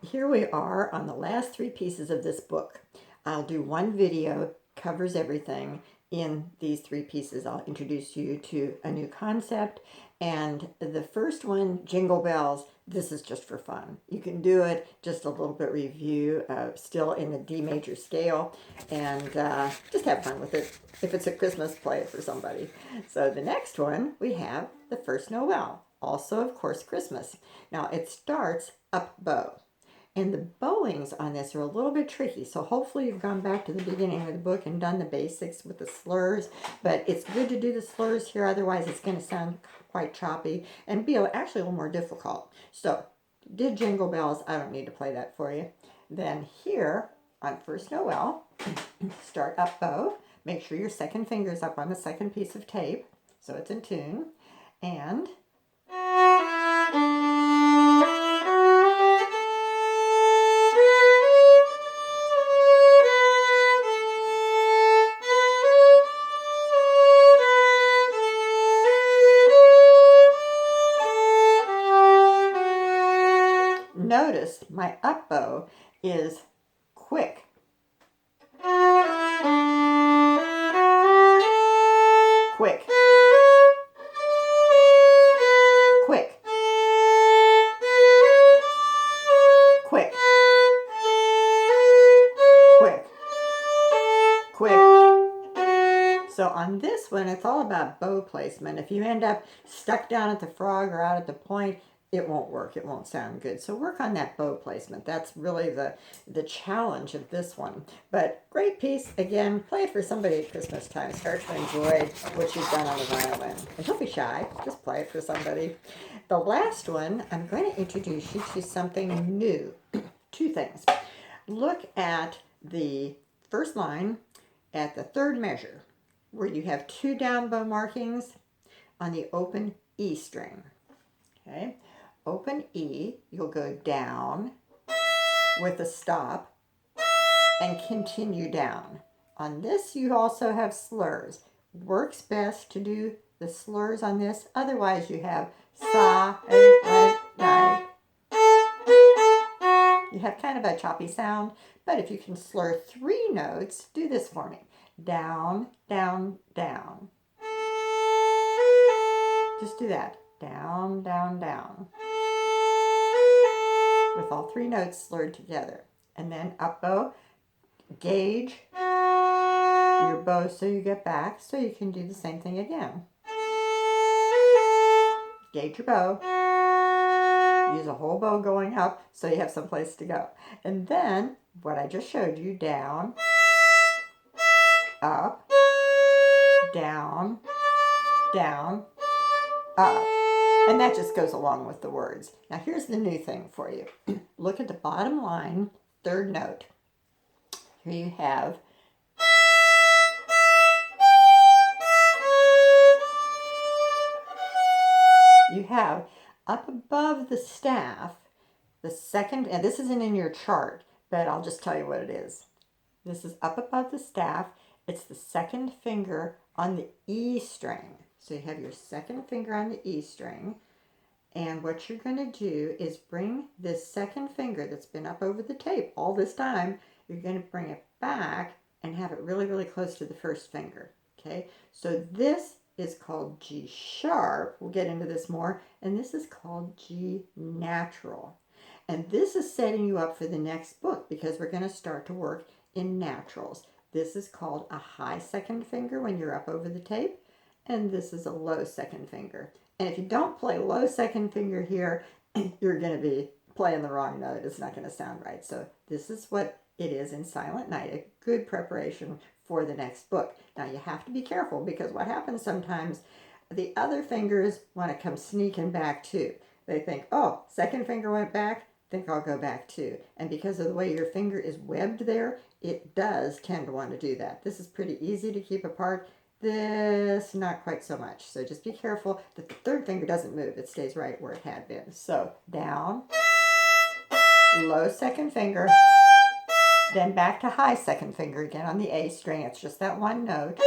Here we are on the last three pieces of this book. I'll do one video, covers everything in these three pieces. I'll introduce you to a new concept. And the first one, Jingle Bells, this is just for fun. You can do it, just a little bit review, still in the D major scale, and just have fun with it. If it's a Christmas, play it for somebody. So the next one, we have The First Noel, also, of course, Christmas. Now, it starts up bow. And the bowings on this are a little bit tricky. So hopefully you've gone back to the beginning of the book and done the basics with the slurs. But it's good to do the slurs here. Otherwise, it's going to sound quite choppy and be actually a little more difficult. So did Jingle Bells. I don't need to play that for you. Then here on First Noel, start up bow. Make sure your second finger is up on the second piece of tape so it's in tune. And notice my up bow is quick. Quick. Quick. Quick. Quick. Quick. So on this one, it's all about bow placement. If you end up stuck down at the frog or out at the point, it won't work. It won't sound good. So work on that bow placement. That's really the challenge of this one. But great piece. Again, play it for somebody at Christmas time. Start to enjoy what you've done on the violin. And don't be shy. Just play it for somebody. The last one, I'm going to introduce you to something new. Two things. Look at the first line at the third measure, where you have two down bow markings on the open E string. Okay, open E, you'll go down with a stop and continue down. On this, you also have slurs. Works best to do the slurs on this. Otherwise, you have sa, re, di. You have kind of a choppy sound, but if you can slur three notes, do this for me. Down, down, down. Just do that. Down, down, down. With all three notes slurred together. And then up bow, gauge your bow so you get back, so you can do the same thing again. Gauge your bow. Use a whole bow going up so you have some place to go. And then, what I just showed you, down, up, down, down, up. And that just goes along with the words. Now here's the new thing for you. Look at the bottom line, third note. Here you have up above the staff, the second, and this isn't in your chart, but I'll just tell you what it is. This is up above the staff. It's the second finger on the E string. So you have your second finger on the E string. And what you're going to do is bring this second finger that's been up over the tape all this time, you're going to bring it back and have it really, really close to the first finger. Okay, so this is called G sharp. We'll get into this more. And this is called G natural. And this is setting you up for the next book because we're going to start to work in naturals. This is called a high second finger when you're up over the tape. And this is a low second finger. And if you don't play low second finger here, you're going to be playing the wrong note. It's not going to sound right. So this is what it is in Silent Night, a good preparation for the next book. Now you have to be careful because what happens sometimes, the other fingers want to come sneaking back too. They think, oh, second finger went back, think I'll go back too. And because of the way your finger is webbed there, it does tend to want to do that. This is pretty easy to keep apart. This, not quite so much. So just be careful that the third finger doesn't move. It stays right where it had been. So down, low second finger, then back to high second finger again on the A string. It's just that one note.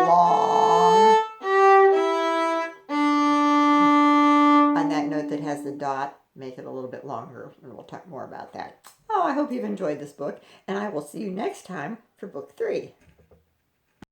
Long. the dot, make it a little bit longer, and we'll talk more about that. Oh, I hope you've enjoyed this book, and I will see you next time for book 3.